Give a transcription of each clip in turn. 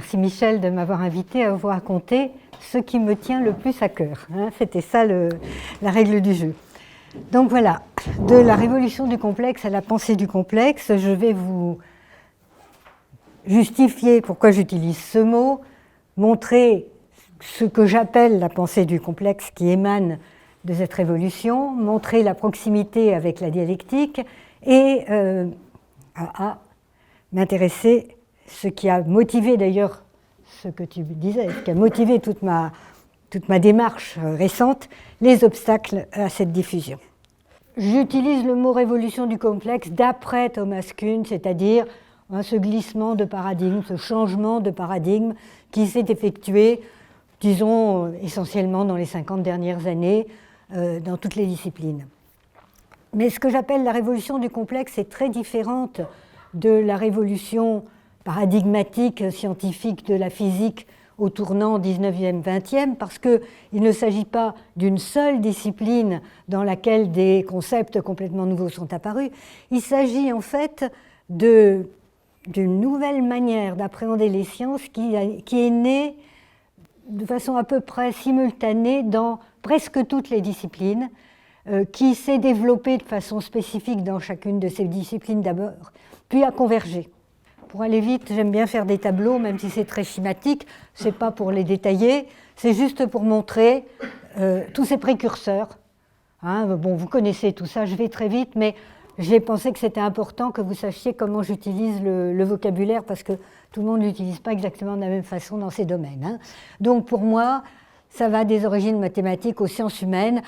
Merci Michel de m'avoir invité à vous raconter ce qui me tient le plus à cœur. C'était ça la règle du jeu. Donc voilà, de la révolution du complexe à la pensée du complexe, je vais vous justifier pourquoi j'utilise ce mot, montrer ce que j'appelle la pensée du complexe qui émane de cette révolution, montrer la proximité avec la dialectique et m'intéresser ce qui a motivé d'ailleurs ce que tu disais, ce qui a motivé toute ma démarche récente, les obstacles à cette diffusion. J'utilise le mot révolution du complexe d'après Thomas Kuhn, c'est-à-dire ce glissement de paradigme, ce changement de paradigme qui s'est effectué, disons, essentiellement dans les 50 dernières années, dans toutes les disciplines. Mais ce que j'appelle la révolution du complexe est très différente de la révolution paradigmatique, scientifique de la physique au tournant 19e, 20e, parce qu'il ne s'agit pas d'une seule discipline dans laquelle des concepts complètement nouveaux sont apparus. Il s'agit en fait d'une nouvelle manière d'appréhender les sciences qui est née de façon à peu près simultanée dans presque toutes les disciplines, qui s'est développée de façon spécifique dans chacune de ces disciplines d'abord, puis a convergé. Pour aller vite, j'aime bien faire des tableaux, même si c'est très schématique, ce n'est pas pour les détailler, c'est juste pour montrer tous ces précurseurs. Bon, vous connaissez tout ça, je vais très vite, mais j'ai pensé que c'était important que vous sachiez comment j'utilise le vocabulaire, parce que tout le monde ne l'utilise pas exactement de la même façon dans ces domaines. Donc pour moi, ça va des origines mathématiques aux sciences humaines,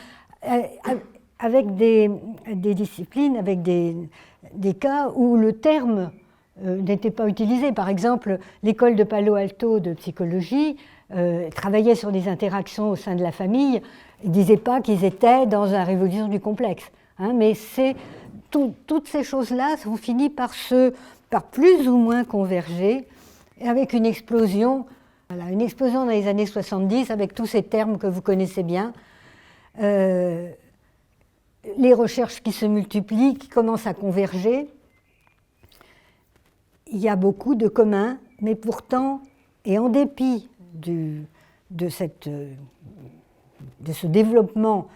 avec des disciplines, avec des cas où le terme n'était pas utilisé. Par exemple, l'école de Palo Alto de psychologie travaillait sur des interactions au sein de la famille. Ils ne disaient pas qu'ils étaient dans la révolution du complexe. Mais toutes ces choses-là ont fini par plus ou moins converger, avec une explosion dans les années 70, avec tous ces termes que vous connaissez bien. Les recherches qui se multiplient, qui commencent à converger. Il y a beaucoup de communs, mais pourtant, et en dépit de ce développement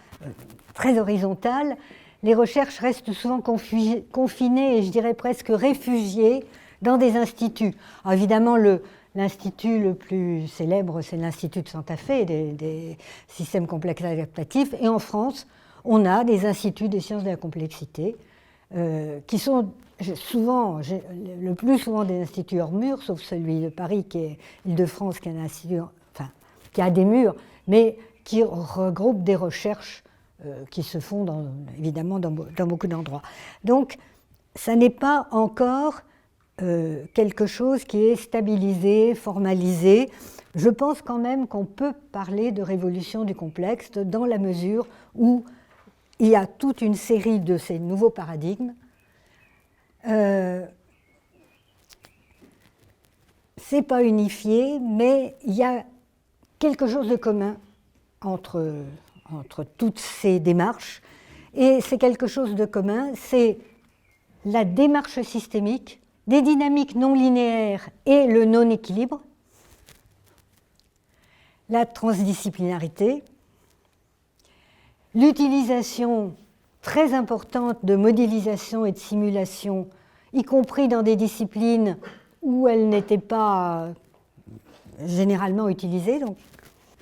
très horizontal, les recherches restent souvent confinées et je dirais presque réfugiées dans des instituts. Alors évidemment, l'institut le plus célèbre, c'est l'Institut de Santa Fe, des systèmes complexes adaptatifs. Et en France, on a des instituts des sciences de la complexité qui sont le plus souvent des instituts hors murs, sauf celui de Paris qui est Île-de-France, qui est un institut, qui a des murs, mais qui regroupe des recherches qui se font évidemment dans beaucoup d'endroits. Donc, ça n'est pas encore quelque chose qui est stabilisé, formalisé. Je pense quand même qu'on peut parler de révolution du complexe dans la mesure où il y a toute une série de ces nouveaux paradigmes. C'est pas unifié, mais il y a quelque chose de commun entre toutes ces démarches. Et c'est quelque chose de commun, c'est la démarche systémique, des dynamiques non linéaires et le non-équilibre, la transdisciplinarité, l'utilisation très importante de modélisation et de simulation, y compris dans des disciplines où elles n'étaient pas généralement utilisées.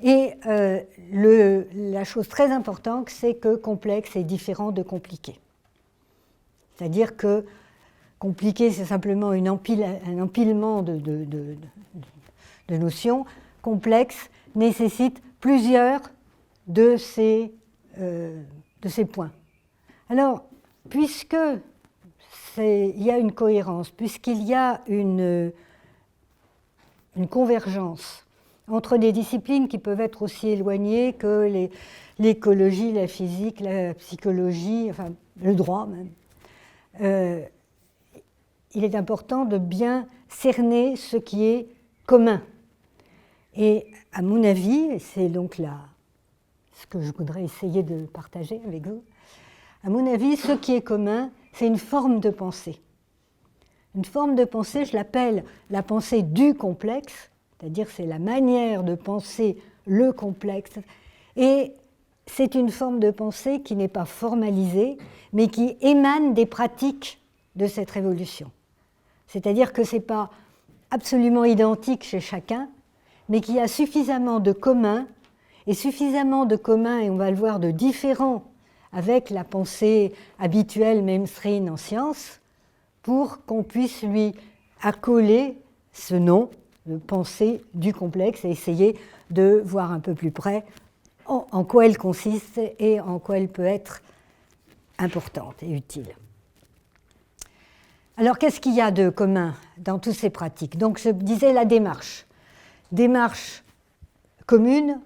Et la chose très importante, c'est que complexe est différent de compliqué. C'est-à-dire que compliqué, c'est simplement un empilement de notions. Complexe nécessite plusieurs de ces points. Alors, puisque il y a une cohérence, puisqu'il y a une convergence entre des disciplines qui peuvent être aussi éloignées que l'écologie, la physique, la psychologie, enfin le droit même, il est important de bien cerner ce qui est commun. Et à mon avis, et c'est donc ce que je voudrais essayer de partager avec vous, à mon avis, ce qui est commun, c'est une forme de pensée. Une forme de pensée, je l'appelle la pensée du complexe, c'est-à-dire c'est la manière de penser le complexe. Et c'est une forme de pensée qui n'est pas formalisée, mais qui émane des pratiques de cette révolution. C'est-à-dire que ce n'est pas absolument identique chez chacun, mais qu'il y a suffisamment de commun, et on va le voir, de différents avec la pensée habituelle mainstream en sciences, pour qu'on puisse lui accoler ce nom de pensée du complexe et essayer de voir un peu plus près en quoi elle consiste et en quoi elle peut être importante et utile. Alors, qu'est-ce qu'il y a de commun dans toutes ces pratiques? Donc, je disais la démarche. Démarche commune,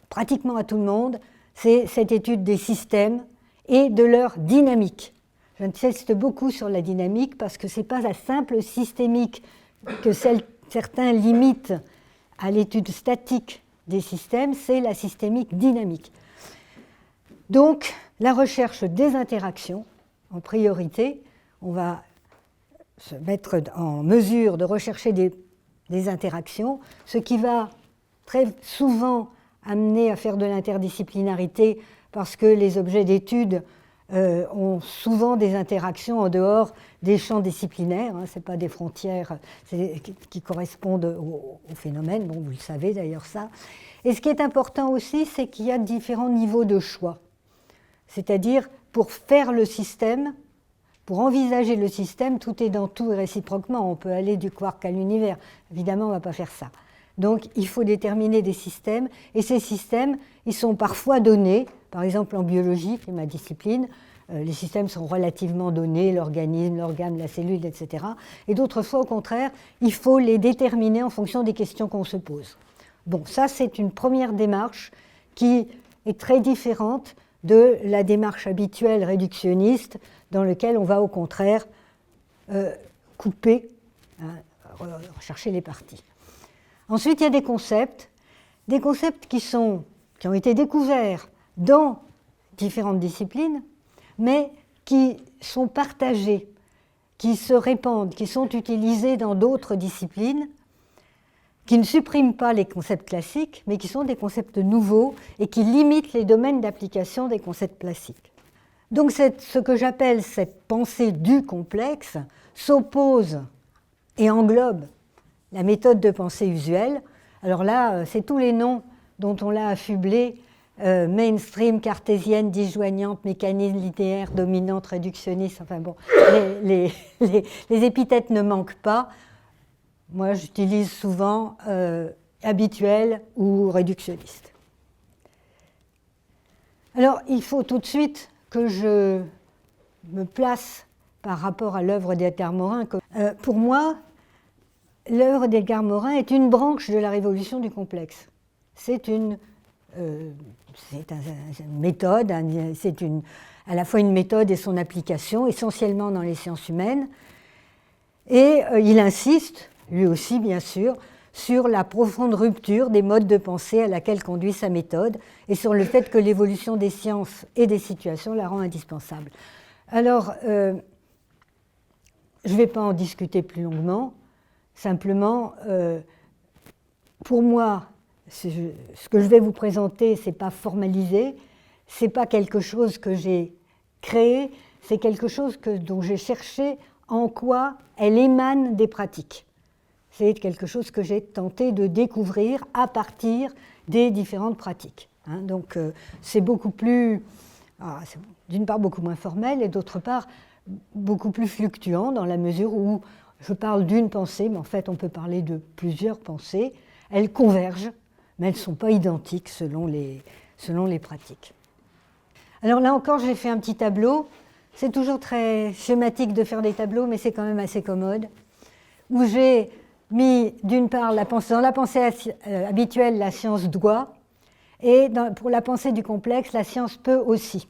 pratiquement à tout le monde, c'est cette étude des systèmes et de leur dynamique. J'insiste beaucoup sur la dynamique parce que ce n'est pas la simple systémique que certains limitent à l'étude statique des systèmes, c'est la systémique dynamique. Donc, la recherche des interactions, en priorité, on va se mettre en mesure de rechercher des interactions, ce qui va très souvent amener à faire de l'interdisciplinarité parce que les objets d'étude ont souvent des interactions en dehors des champs disciplinaires, ce n'est pas des frontières qui correspondent au phénomène, bon, vous le savez d'ailleurs ça. Et ce qui est important aussi, c'est qu'il y a différents niveaux de choix. C'est-à-dire, pour faire le système, pour envisager le système, tout est dans tout et réciproquement. On peut aller du quark à l'univers. Évidemment, on ne va pas faire ça. Donc, il faut déterminer des systèmes. Et ces systèmes, ils sont parfois donnés. Par exemple, en biologie, qui est ma discipline, les systèmes sont relativement donnés, l'organisme, l'organe, la cellule, etc. Et d'autres fois, au contraire, il faut les déterminer en fonction des questions qu'on se pose. Bon, ça, c'est une première démarche qui est très différente de la démarche habituelle réductionniste dans laquelle on va au contraire couper, rechercher les parties. Ensuite, il y a des concepts qui ont été découverts dans différentes disciplines, mais qui sont partagés, qui se répandent, qui sont utilisés dans d'autres disciplines, qui ne suppriment pas les concepts classiques, mais qui sont des concepts nouveaux et qui limitent les domaines d'application des concepts classiques. Donc ce que j'appelle cette pensée du complexe s'oppose et englobe la méthode de pensée usuelle. Alors là, c'est tous les noms dont on l'a affublé, mainstream, cartésienne, disjoignante, mécanisme linéaire, dominante, réductionniste, enfin bon, les épithètes ne manquent pas. Moi, j'utilise souvent habituel ou réductionniste. Alors, il faut tout de suite que je me place par rapport à l'œuvre d'Edgar Morin. Pour moi, l'œuvre d'Edgar Morin est une branche de la révolution du complexe. C'est une méthode, c'est à la fois une méthode et son application, essentiellement dans les sciences humaines. Et il insiste, lui aussi bien sûr, sur la profonde rupture des modes de pensée à laquelle conduit sa méthode et sur le fait que l'évolution des sciences et des situations la rend indispensable. Alors, je ne vais pas en discuter plus longuement, simplement, pour moi, ce que je vais vous présenter, ce n'est pas formalisé, ce n'est pas quelque chose que j'ai créé, c'est quelque chose dont j'ai cherché en quoi elle émane des pratiques. C'est quelque chose que j'ai tenté de découvrir à partir des différentes pratiques. Donc c'est beaucoup plus, d'une part beaucoup moins formel et d'autre part beaucoup plus fluctuant dans la mesure où je parle d'une pensée, mais en fait on peut parler de plusieurs pensées. Elles convergent, mais elles ne sont pas identiques selon les pratiques. Alors là encore, j'ai fait un petit tableau. C'est toujours très schématique de faire des tableaux, mais c'est quand même assez commode, où j'ai mis d'une part dans la pensée habituelle, la science doit, et pour la pensée du complexe, la science peut aussi.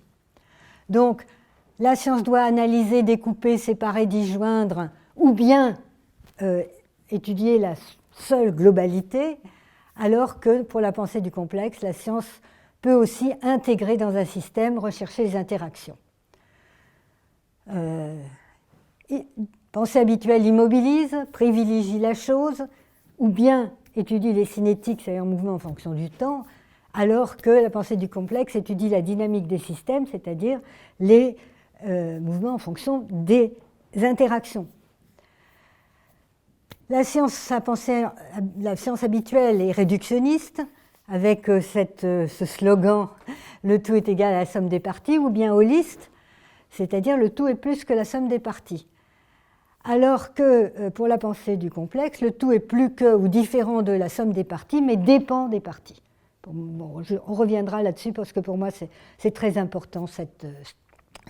Donc, la science doit analyser, découper, séparer, disjoindre, ou bien étudier la seule globalité, alors que pour la pensée du complexe, la science peut aussi intégrer dans un système, rechercher les interactions. Pensée habituelle immobilise, privilégie la chose, ou bien étudie les cinétiques, c'est-à-dire mouvements en fonction du temps, alors que la pensée du complexe étudie la dynamique des systèmes, c'est-à-dire les mouvements en fonction des interactions. La science habituelle est réductionniste, avec ce slogan « le tout est égal à la somme des parties », ou bien holiste, c'est-à-dire le tout est plus que la somme des parties. Alors que pour la pensée du complexe, le tout est plus que ou différent de la somme des parties, mais dépend des parties. Bon, on reviendra là-dessus parce que pour moi c'est très important cette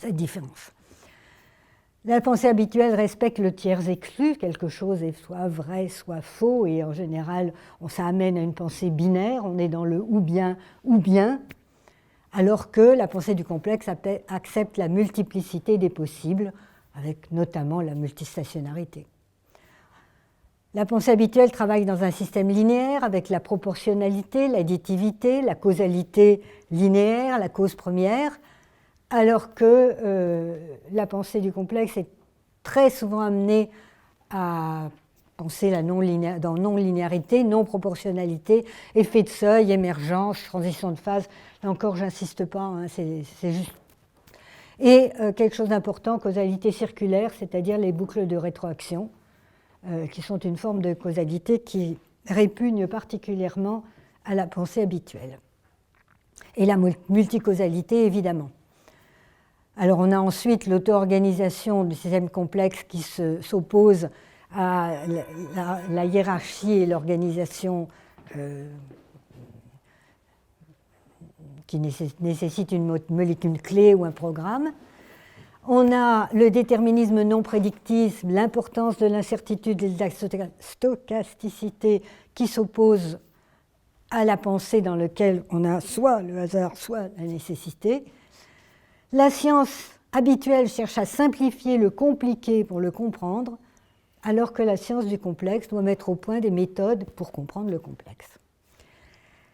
différence. La pensée habituelle respecte le tiers exclu, quelque chose est soit vrai, soit faux, et en général, ça amène à une pensée binaire, on est dans le ou bien, alors que la pensée du complexe accepte la multiplicité des possibles, avec notamment la multistationnarité. La pensée habituelle travaille dans un système linéaire avec la proportionnalité, l'additivité, la causalité linéaire, la cause première, alors que la pensée du complexe est très souvent amenée à penser dans non-linéarité, non-proportionnalité, effet de seuil, émergence, transition de phase. Là encore, j'insiste pas, hein, c'est juste. Et quelque chose d'important, causalité circulaire, c'est-à-dire les boucles de rétroaction, qui sont une forme de causalité qui répugne particulièrement à la pensée habituelle. Et la multicausalité, évidemment. Alors on a ensuite l'auto-organisation du système complexe qui s'oppose à la hiérarchie et l'organisation qui nécessite une molécule clé ou un programme. On a le déterminisme non prédictif, l'importance de l'incertitude et de la stochasticité qui s'oppose à la pensée dans laquelle on a soit le hasard, soit la nécessité. La science habituelle cherche à simplifier le compliqué pour le comprendre, alors que la science du complexe doit mettre au point des méthodes pour comprendre le complexe.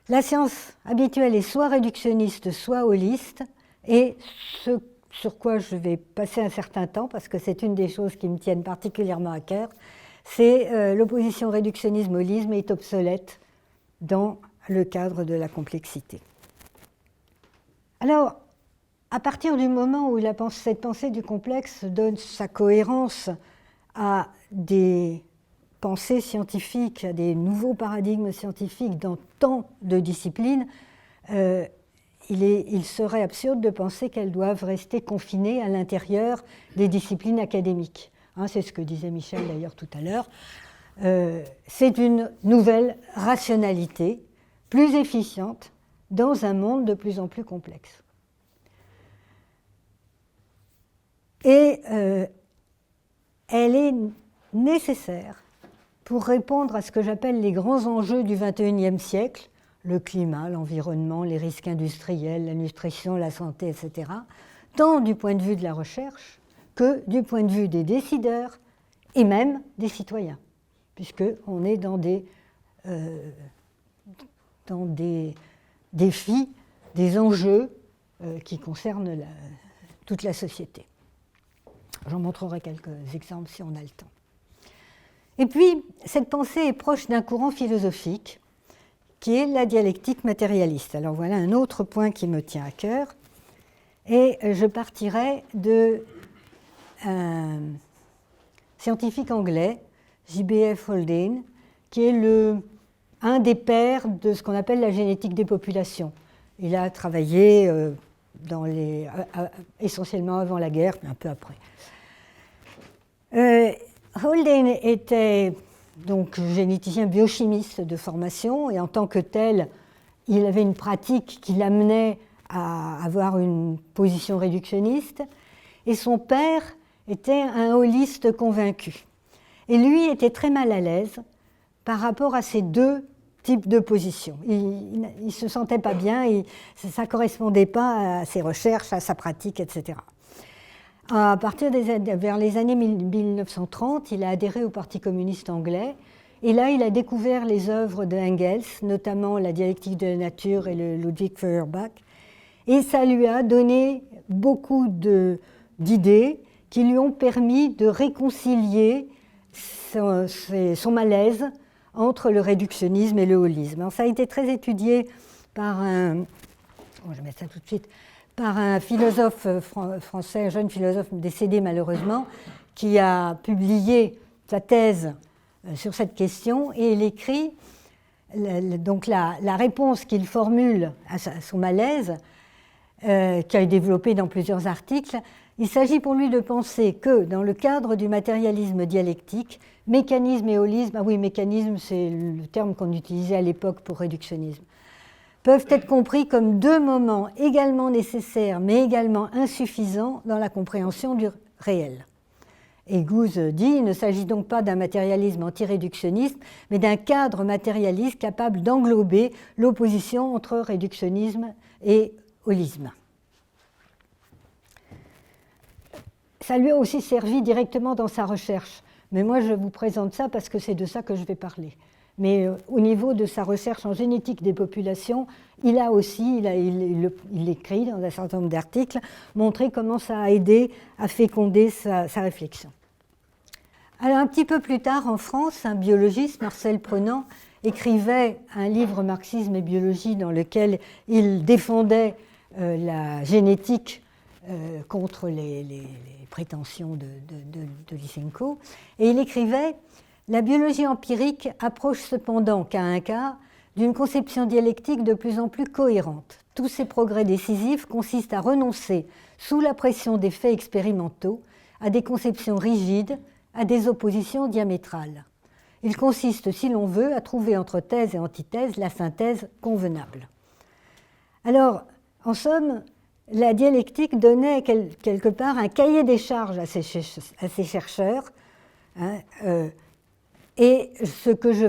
La science habituelle est soit réductionniste, soit holiste, et ce sur quoi je vais passer un certain temps, parce que c'est une des choses qui me tiennent particulièrement à cœur, c'est l'opposition réductionnisme-holisme est obsolète dans le cadre de la complexité. Alors, à partir du moment où cette pensée du complexe donne sa cohérence à des pensées scientifiques, à des nouveaux paradigmes scientifiques dans tant de disciplines, il serait absurde de penser qu'elles doivent rester confinées à l'intérieur des disciplines académiques. Hein, c'est ce que disait Michel d'ailleurs tout à l'heure. C'est une nouvelle rationalité plus efficiente dans un monde de plus en plus complexe. Et elle est nécessaire pour répondre à ce que j'appelle les grands enjeux du XXIe siècle, le climat, l'environnement, les risques industriels, la nutrition, la santé, etc., tant du point de vue de la recherche que du point de vue des décideurs et même des citoyens, puisqu'on est dans des défis, des enjeux qui concernent toute la société. J'en montrerai quelques exemples si on a le temps. Et puis, cette pensée est proche d'un courant philosophique qui est la dialectique matérialiste. Alors voilà un autre point qui me tient à cœur. Et je partirai d'un scientifique anglais, J.B.F. Haldane, qui est un des pères de ce qu'on appelle la génétique des populations. Il a travaillé essentiellement avant la guerre, mais un peu après. Haldane était donc généticien biochimiste de formation, et en tant que tel, il avait une pratique qui l'amenait à avoir une position réductionniste, et son père était un holiste convaincu. Et lui était très mal à l'aise par rapport à ces deux types de positions. Il ne se sentait pas bien, ça ne correspondait pas à ses recherches, à sa pratique, etc. À partir vers les années 1930, il a adhéré au Parti communiste anglais, et là il a découvert les œuvres de Engels, notamment la dialectique de la nature et le Ludwig Feuerbach, et ça lui a donné beaucoup d'idées qui lui ont permis de réconcilier son malaise entre le réductionnisme et le holisme. Alors, ça a été très étudié par un, je vais mettre ça tout de suite, par un philosophe français, un jeune philosophe décédé malheureusement, qui a publié sa thèse sur cette question, et il écrit donc la réponse qu'il formule à son malaise, qui a été développée dans plusieurs articles. Il s'agit pour lui de penser que, dans le cadre du matérialisme dialectique, mécanisme et holisme, ah oui, mécanisme, c'est le terme qu'on utilisait à l'époque pour réductionnisme, peuvent être compris comme deux moments également nécessaires, mais également insuffisants dans la compréhension du réel. Et Guth dit, il ne s'agit donc pas d'un matérialisme anti-réductionniste, mais d'un cadre matérialiste capable d'englober l'opposition entre réductionnisme et holisme. Ça lui a aussi servi directement dans sa recherche. Mais moi, je vous présente ça parce que c'est de ça que je vais parler. Mais au niveau de sa recherche en génétique des populations, il a aussi, il écrit dans un certain nombre d'articles, montré comment ça a aidé à féconder sa réflexion. Alors, un petit peu plus tard, en France, un biologiste, Marcel Prenant, écrivait un livre Marxisme et biologie dans lequel il défendait la génétique contre les prétentions de Lysenko. Et il écrivait « La biologie empirique approche cependant, cas un cas, d'une conception dialectique de plus en plus cohérente. Tous ces progrès décisifs consistent à renoncer, sous la pression des faits expérimentaux, à des conceptions rigides, à des oppositions diamétrales. Il consiste, si l'on veut, à trouver entre thèse et antithèse la synthèse convenable. » Alors, en somme, la dialectique donnait quelque part un cahier des charges à ces chercheurs, hein, et ce que je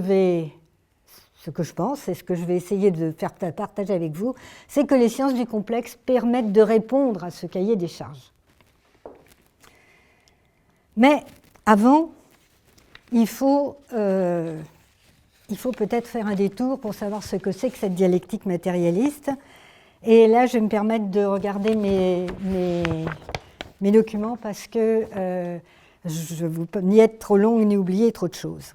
pense et ce que je vais essayer de faire partager avec vous, c'est que les sciences du complexe permettent de répondre à ce cahier des charges. Mais avant, il faut peut-être faire un détour pour savoir ce que c'est que cette dialectique matérialiste. Et là, je vais me permettre de regarder mes documents parce que je ne veux ni être trop longue ni oublier trop de choses.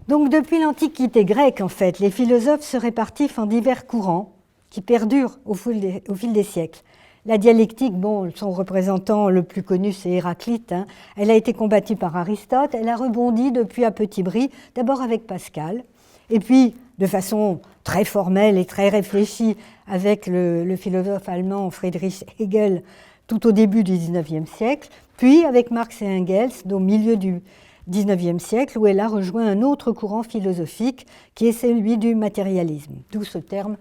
Donc, depuis l'Antiquité grecque, en fait, les philosophes se répartissent en divers courants qui perdurent au fil des siècles. La dialectique, bon, son représentant le plus connu, c'est Héraclite. Hein. Elle a été combattue par Aristote. Elle a rebondi depuis à petit bris, d'abord avec Pascal, et puis de façon très formelle et très réfléchie avec le philosophe allemand Friedrich Hegel tout au début du XIXe siècle, puis avec Marx et Engels au milieu du XIXe siècle, où elle a rejoint un autre courant philosophique qui est celui du matérialisme, d'où ce terme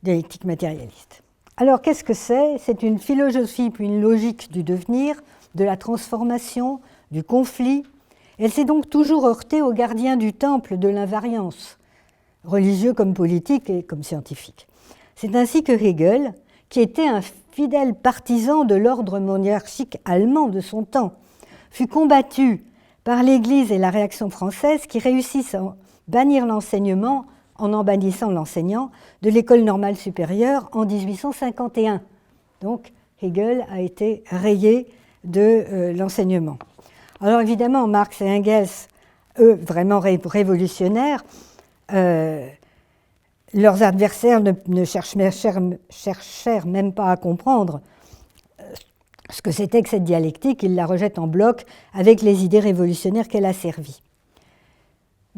dialectique matérialiste. Alors, qu'est-ce que c'est ? C'est une philosophie puis une logique du devenir, de la transformation, du conflit. Elle s'est donc toujours heurtée aux gardiens du temple de l'invariance, religieux comme politique et comme scientifique. C'est ainsi que Hegel, qui était un fidèle partisan de l'ordre monarchique allemand de son temps, fut combattu par l'Église et la réaction française qui réussissent à bannir l'enseignement en bannissant l'enseignant de l'école normale supérieure en 1851. Donc Hegel a été rayé de l'enseignement. Alors évidemment, Marx et Engels, eux, vraiment révolutionnaires, leurs adversaires ne cherchèrent même pas à comprendre ce que c'était que cette dialectique. Ils la rejettent en bloc avec les idées révolutionnaires qu'elle a servies.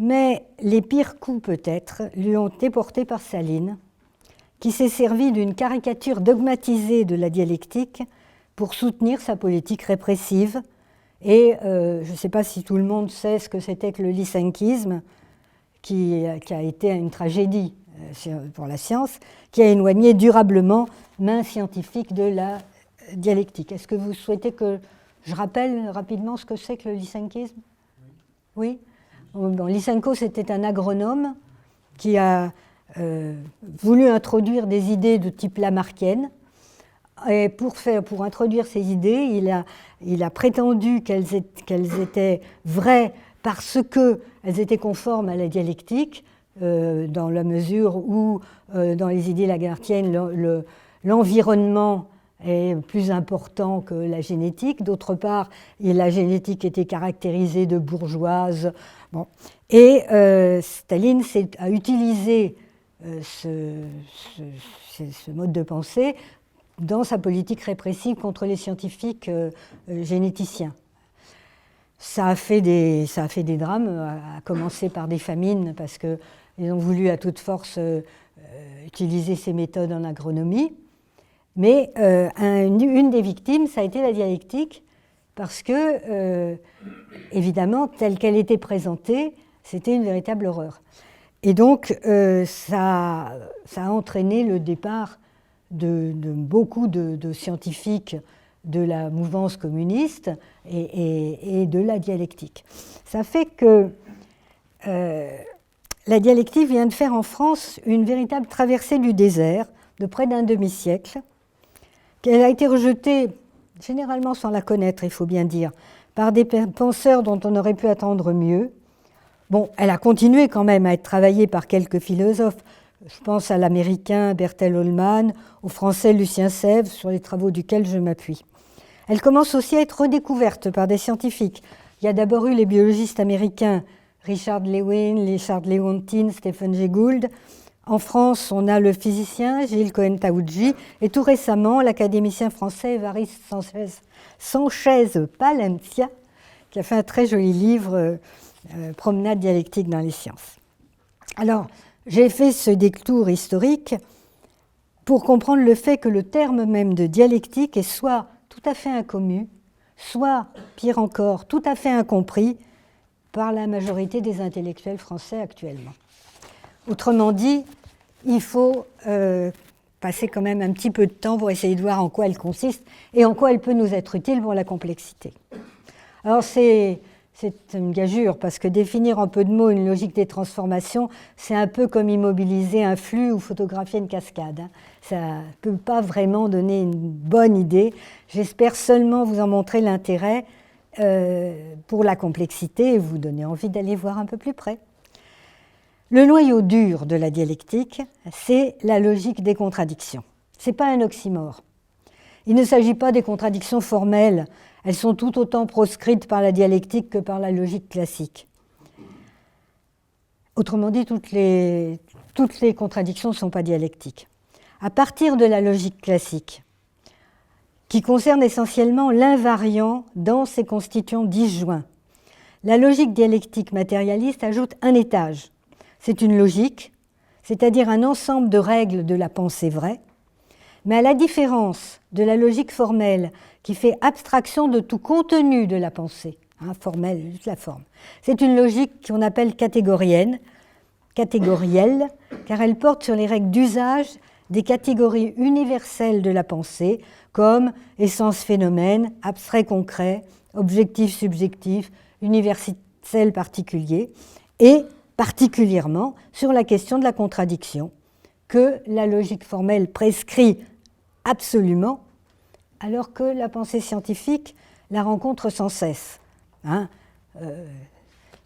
Mais les pires coups, peut-être, lui ont été portés par Staline, qui s'est servi d'une caricature dogmatisée de la dialectique pour soutenir sa politique répressive. Et je ne sais pas si tout le monde sait ce que c'était que le lysenkisme, qui a été une tragédie pour la science, qui a éloigné durablement main scientifique de la dialectique. Est-ce que vous souhaitez que je rappelle rapidement ce que c'est que le lysenkisme ? Oui ? Bon, Lysenko, c'était un agronome qui a voulu introduire des idées de type lamarckienne. Et pour introduire ces idées, il a prétendu qu'elles étaient vraies parce qu'elles étaient conformes à la dialectique, dans la mesure où, dans les idées lamarckiennes, l'environnement est plus important que la génétique. D'autre part, la génétique était caractérisée de bourgeoise. Bon. Et Staline a utilisé ce mode de pensée dans sa politique répressive contre les scientifiques généticiens. Ça a fait des drames, à commencer par des famines, parce qu'ils ont voulu à toute force utiliser ces méthodes en agronomie. Mais une des victimes, ça a été la dialectique, parce que, évidemment, telle qu'elle était présentée, c'était une véritable horreur. Et donc, ça a entraîné le départ de beaucoup de scientifiques de la mouvance communiste et de la dialectique. Ça fait que la dialectique vient de faire en France une véritable traversée du désert de près d'un demi-siècle. Elle a été rejetée, généralement sans la connaître, il faut bien dire, par des penseurs dont on aurait pu attendre mieux. Bon, elle a continué quand même à être travaillée par quelques philosophes. Je pense à l'américain Bertell Ollman, au français Lucien Sèvres, sur les travaux duquel je m'appuie. Elle commence aussi à être redécouverte par des scientifiques. Il y a d'abord eu les biologistes américains Richard Lewin, Richard Lewontin, Stephen Jay Gould. En France, on a le physicien Gilles Cohen-Taoudji et tout récemment l'académicien français Évariste Sanchez-Palencia, qui a fait un très joli livre, Promenade dialectique dans les sciences. Alors, j'ai fait ce détour historique pour comprendre le fait que le terme même de dialectique est soit tout à fait inconnu, soit, pire encore, tout à fait incompris par la majorité des intellectuels français actuellement. Autrement dit, il faut passer quand même un petit peu de temps pour essayer de voir en quoi elle consiste et en quoi elle peut nous être utile pour la complexité. Alors c'est une gageure, parce que définir en peu de mots une logique des transformations, c'est un peu comme immobiliser un flux ou photographier une cascade. Ça ne peut pas vraiment donner une bonne idée. J'espère seulement vous en montrer l'intérêt pour la complexité et vous donner envie d'aller voir un peu plus près. Le noyau dur de la dialectique, c'est la logique des contradictions. Ce n'est pas un oxymore. Il ne s'agit pas des contradictions formelles. Elles sont tout autant proscrites par la dialectique que par la logique classique. Autrement dit, toutes les contradictions ne sont pas dialectiques. À partir de la logique classique, qui concerne essentiellement l'invariant dans ses constituants disjoints, la logique dialectique matérialiste ajoute un étage. C'est une logique, c'est-à-dire un ensemble de règles de la pensée vraie, mais à la différence de la logique formelle qui fait abstraction de tout contenu de la pensée, formelle, juste la forme. C'est une logique qu'on appelle catégorielle, car elle porte sur les règles d'usage des catégories universelles de la pensée, comme essence-phénomène, abstrait-concret, objectif-subjectif, universel-particulier, et particulièrement sur la question de la contradiction, que la logique formelle prescrit absolument, alors que la pensée scientifique la rencontre sans cesse.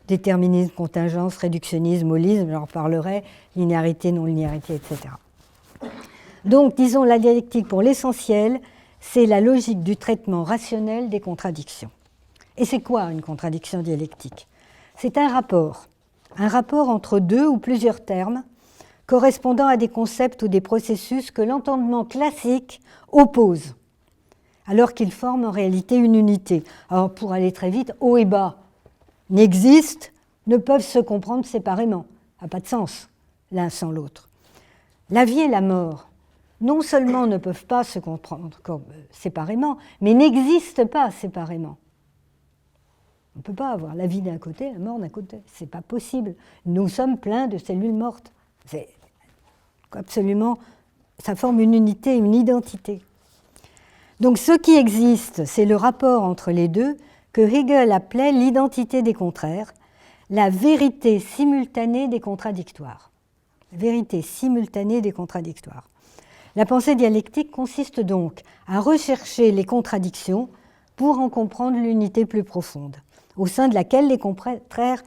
Déterminisme, contingence, réductionnisme, holisme, j'en reparlerai, linéarité, non-linéarité, etc. Donc, disons, la dialectique, pour l'essentiel, c'est la logique du traitement rationnel des contradictions. Et c'est quoi une contradiction dialectique? C'est un rapport entre deux ou plusieurs termes correspondant à des concepts ou des processus que l'entendement classique oppose, alors qu'ils forment en réalité une unité. Alors, pour aller très vite, haut et bas n'existent, ne peuvent se comprendre séparément. Ça n'a pas de sens, l'un sans l'autre. La vie et la mort, non seulement ne peuvent pas se comprendre séparément, mais n'existent pas séparément. On ne peut pas avoir la vie d'un côté, la mort d'un côté. Ce n'est pas possible. Nous sommes pleins de cellules mortes. C'est absolument, ça forme une unité, une identité. Donc ce qui existe, c'est le rapport entre les deux que Hegel appelait l'identité des contraires, la vérité simultanée des contradictoires. Vérité simultanée des contradictoires. La pensée dialectique consiste donc à rechercher les contradictions pour en comprendre l'unité plus profonde, au sein de laquelle les contraires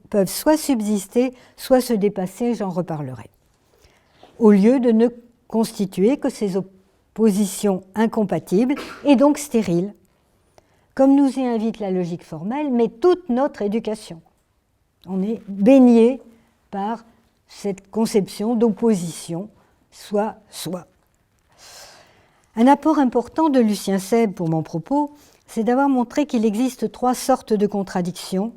peuvent soit subsister, soit se dépasser, j'en reparlerai. Au lieu de ne constituer que ces position incompatible et donc stérile, comme nous y invite la logique formelle, mais toute notre éducation. On est baigné par cette conception d'opposition, soit. Un apport important de Lucien Sèbre pour mon propos, c'est d'avoir montré qu'il existe 3 sortes de contradictions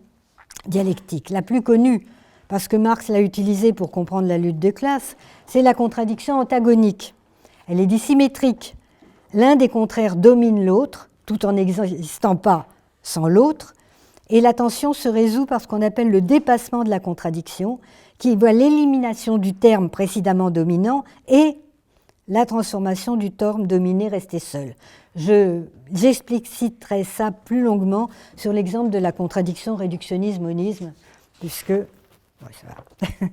dialectiques. La plus connue, parce que Marx l'a utilisée pour comprendre la lutte de classe, c'est la contradiction antagonique. Elle est dissymétrique. L'un des contraires domine l'autre, tout en n'existant pas sans l'autre, et la tension se résout par ce qu'on appelle le dépassement de la contradiction, qui voit l'élimination du terme précédemment dominant et la transformation du terme dominé resté seul. J'expliciterai ça plus longuement sur l'exemple de la contradiction réductionnisme-monisme, puisque... Ouais, ça va.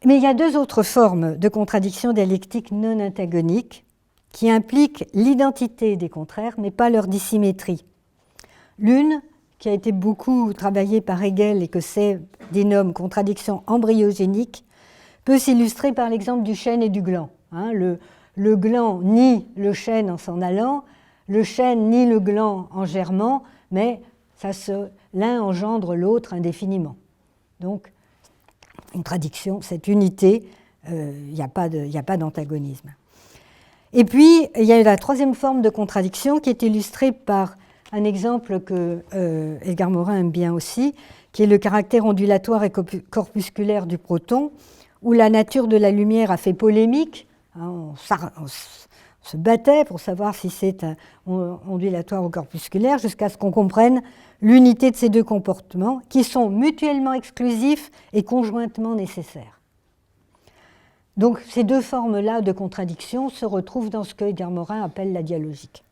Mais il y a 2 autres formes de contradiction dialectique non antagoniques qui impliquent l'identité des contraires, mais pas leur dissymétrie. L'une, qui a été beaucoup travaillée par Hegel et que Sèbre dénomme contradiction embryogénique, peut s'illustrer par l'exemple du chêne et du gland. Le gland nie le chêne en s'en allant, le chêne nie le gland en germant, mais l'un engendre l'autre indéfiniment. Donc, contradiction, cette unité, il n'y a pas d'antagonisme. Et puis, il y a la 3e forme de contradiction qui est illustrée par un exemple que Edgar Morin aime bien aussi, qui est le caractère ondulatoire et corpusculaire du proton, où la nature de la lumière a fait polémique. On se battait pour savoir si c'est ondulatoire ou corpusculaire, jusqu'à ce qu'on comprenne l'unité de ces 2 comportements, qui sont mutuellement exclusifs et conjointement nécessaires. Donc ces 2 formes-là de contradiction se retrouvent dans ce que Edgar Morin appelle la dialogique.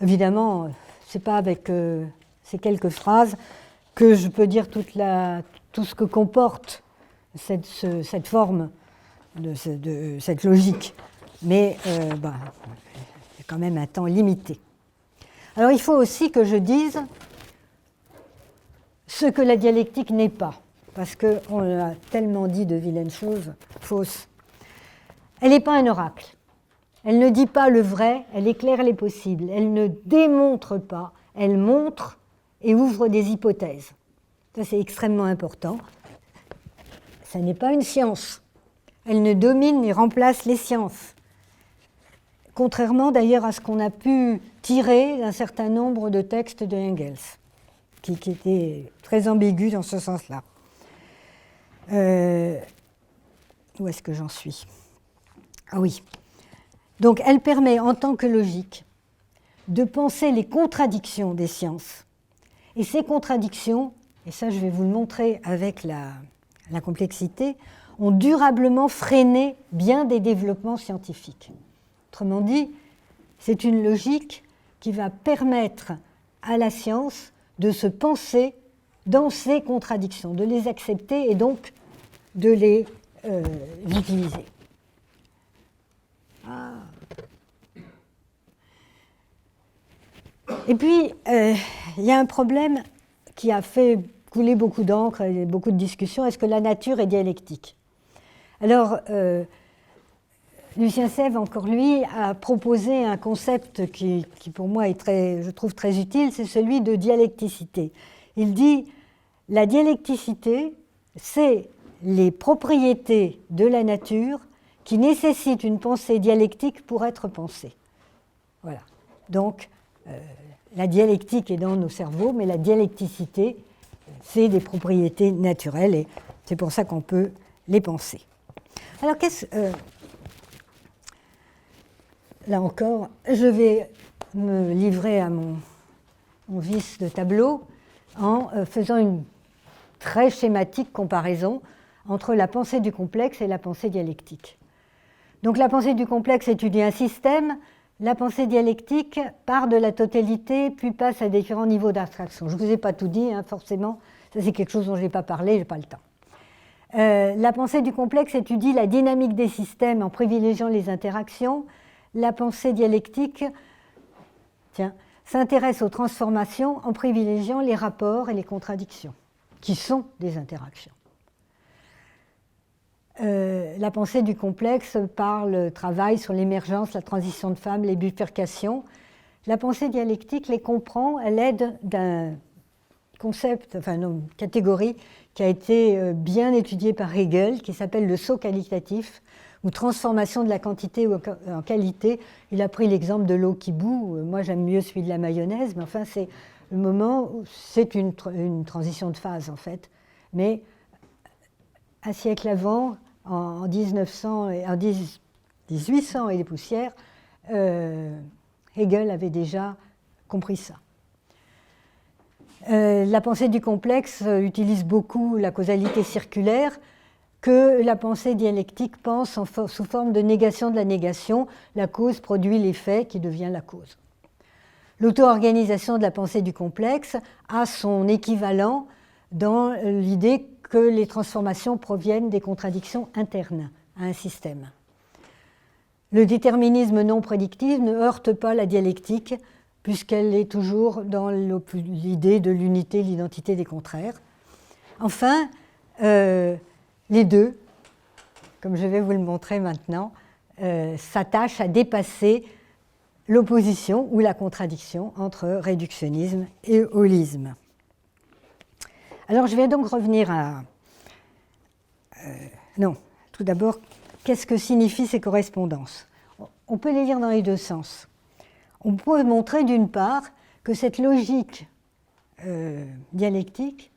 Évidemment, ce n'est pas avec ces quelques phrases que je peux dire tout ce que comporte cette forme, de cette logique. Mais c'est quand même un temps limité. Alors il faut aussi que je dise ce que la dialectique n'est pas, parce qu'on a tellement dit de vilaines choses fausses. Elle n'est pas un oracle. Elle ne dit pas le vrai, elle éclaire les possibles. Elle ne démontre pas, elle montre et ouvre des hypothèses. Ça, c'est extrêmement important. Ça n'est pas une science. Elle ne domine ni remplace les sciences. Contrairement d'ailleurs à ce qu'on a pu tirer d'un certain nombre de textes de Engels, qui étaient très ambigus dans ce sens-là. Où est-ce que j'en suis ? Ah oui. Donc elle permet en tant que logique de penser les contradictions des sciences. Et ces contradictions, et ça je vais vous le montrer avec la complexité, ont durablement freiné bien des développements scientifiques. Autrement dit, c'est une logique qui va permettre à la science de se penser dans ces contradictions, de les accepter et donc de les utiliser. Et puis, il y a un problème qui a fait couler beaucoup d'encre et beaucoup de discussions. Est-ce que la nature est dialectique ? Alors, Lucien Sèbre, encore lui, a proposé un concept qui pour moi est je trouve très utile, c'est celui de dialecticité. Il dit, la dialecticité, c'est les propriétés de la nature qui nécessitent une pensée dialectique pour être pensée. Voilà. Donc, la dialectique est dans nos cerveaux, mais la dialecticité, c'est des propriétés naturelles et c'est pour ça qu'on peut les penser. Alors, là encore, je vais me livrer à mon vice de tableau en faisant une très schématique comparaison entre la pensée du complexe et la pensée dialectique. Donc la pensée du complexe étudie un système, la pensée dialectique part de la totalité, puis passe à différents niveaux d'abstraction. Je ne vous ai pas tout dit, forcément, ça c'est quelque chose dont je n'ai pas parlé, je n'ai pas le temps. La pensée du complexe étudie la dynamique des systèmes en privilégiant les interactions. La pensée dialectique s'intéresse aux transformations en privilégiant les rapports et les contradictions, qui sont des interactions. la pensée du complexe travaille sur l'émergence, la transition de femme, les bifurcations. La pensée dialectique les comprend à l'aide d'un concept, enfin une catégorie qui a été bien étudiée par Hegel, qui s'appelle le saut qualitatif, ou transformation de la quantité en qualité. Il a pris l'exemple de l'eau qui bout. Moi, j'aime mieux celui de la mayonnaise, mais enfin, c'est le moment où c'est une transition de phase, en fait. Mais un siècle avant, en 1900 et en 1800 et des poussières, Hegel avait déjà compris ça. La pensée du complexe utilise beaucoup la causalité circulaire que la pensée dialectique pense sous forme de négation de la négation. La cause produit l'effet qui devient la cause. L'auto-organisation de la pensée du complexe a son équivalent dans l'idée que les transformations proviennent des contradictions internes à un système. Le déterminisme non prédictif ne heurte pas la dialectique puisqu'elle est toujours dans l'idée de l'unité, l'identité des contraires. Enfin, les deux, comme je vais vous le montrer maintenant, s'attachent à dépasser l'opposition ou la contradiction entre réductionnisme et holisme. Alors je vais donc revenir à... non, tout d'abord, qu'est-ce que signifient ces correspondances? On peut les lire dans les deux sens. On peut montrer d'une part que cette logique dialectique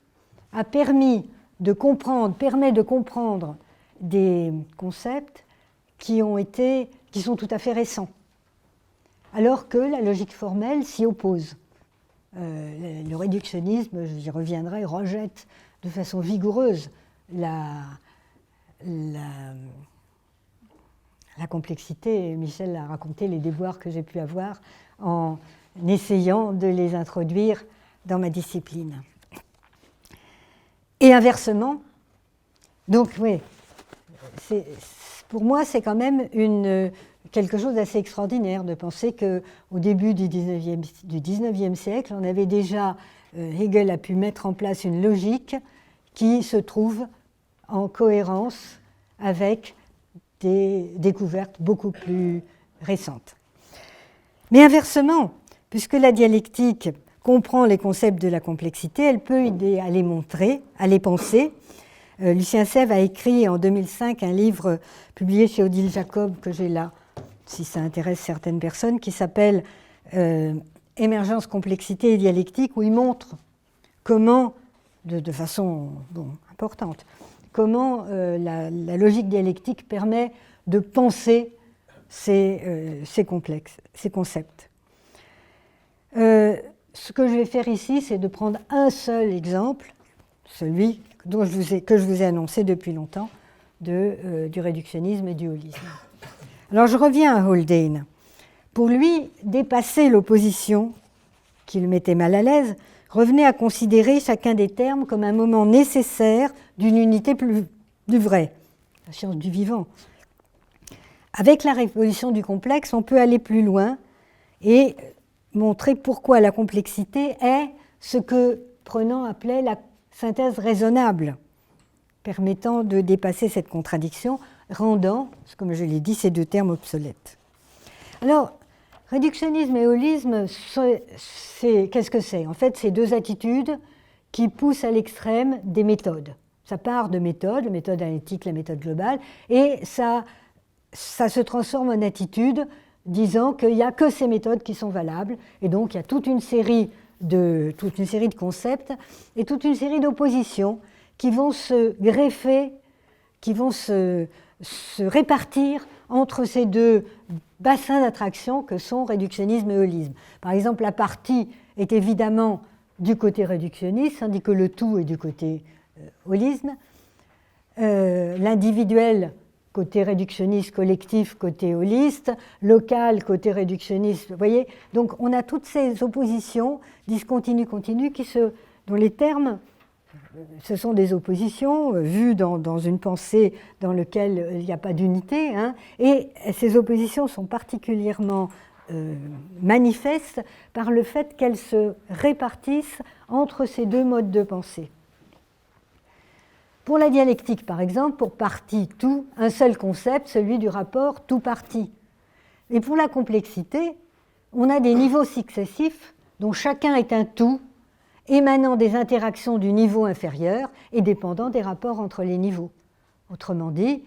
permet de comprendre des concepts qui sont tout à fait récents, alors que la logique formelle s'y oppose. Le réductionnisme, j'y reviendrai, rejette de façon vigoureuse la complexité. Michel a raconté les déboires que j'ai pu avoir en essayant de les introduire dans ma discipline. Et inversement, donc oui, pour moi c'est quand même quelque chose d'assez extraordinaire de penser qu'au début du 19e siècle, on avait déjà, Hegel a pu mettre en place une logique qui se trouve en cohérence avec des découvertes beaucoup plus récentes. Mais inversement, puisque la dialectique comprend les concepts de la complexité, elle peut aider à les montrer, à les penser. Lucien Sèvres a écrit en 2005 un livre publié chez Odile Jacob, que j'ai là, si ça intéresse certaines personnes, qui s'appelle Émergence, complexité et dialectique, où il montre comment, de façon importante, comment la logique dialectique permet de penser ces concepts. Ce que je vais faire ici, c'est de prendre un seul exemple, celui que je vous ai annoncé depuis longtemps, du réductionnisme et du holisme. Alors je reviens à Haldane. Pour lui, dépasser l'opposition qui le mettait mal à l'aise revenait à considérer chacun des termes comme un moment nécessaire d'une unité plus vraie, la science du vivant. Avec la révolution du complexe, on peut aller plus loin et montrer pourquoi la complexité est ce que Prenant appelait la synthèse raisonnable, permettant de dépasser cette contradiction, rendant, comme je l'ai dit, ces deux termes obsolètes. Alors, réductionnisme et holisme, qu'est-ce que c'est? En fait, c'est deux attitudes qui poussent à l'extrême des méthodes. Ça part de méthodes, la méthode analytique, la méthode globale, et ça se transforme en attitude disant qu'il n'y a que ces méthodes qui sont valables, et donc il y a toute une série de concepts et toute une série d'oppositions qui vont se greffer, qui vont se répartir entre ces deux bassins d'attraction que sont réductionnisme et holisme. Par exemple, la partie est évidemment du côté réductionniste, tandis que le tout est du côté holisme. L'individuel, côté réductionniste, collectif, côté holiste, local, côté réductionniste, vous voyez. Donc on a toutes ces oppositions, discontinues, continues, dont les termes, ce sont des oppositions vues dans une pensée dans laquelle il n'y a pas d'unité, hein, et ces oppositions sont particulièrement manifestes par le fait qu'elles se répartissent entre ces deux modes de pensée. Pour la dialectique, par exemple, pour partie tout, un seul concept, celui du rapport tout-partie. Et pour la complexité, on a des niveaux successifs dont chacun est un tout, émanant des interactions du niveau inférieur et dépendant des rapports entre les niveaux. Autrement dit,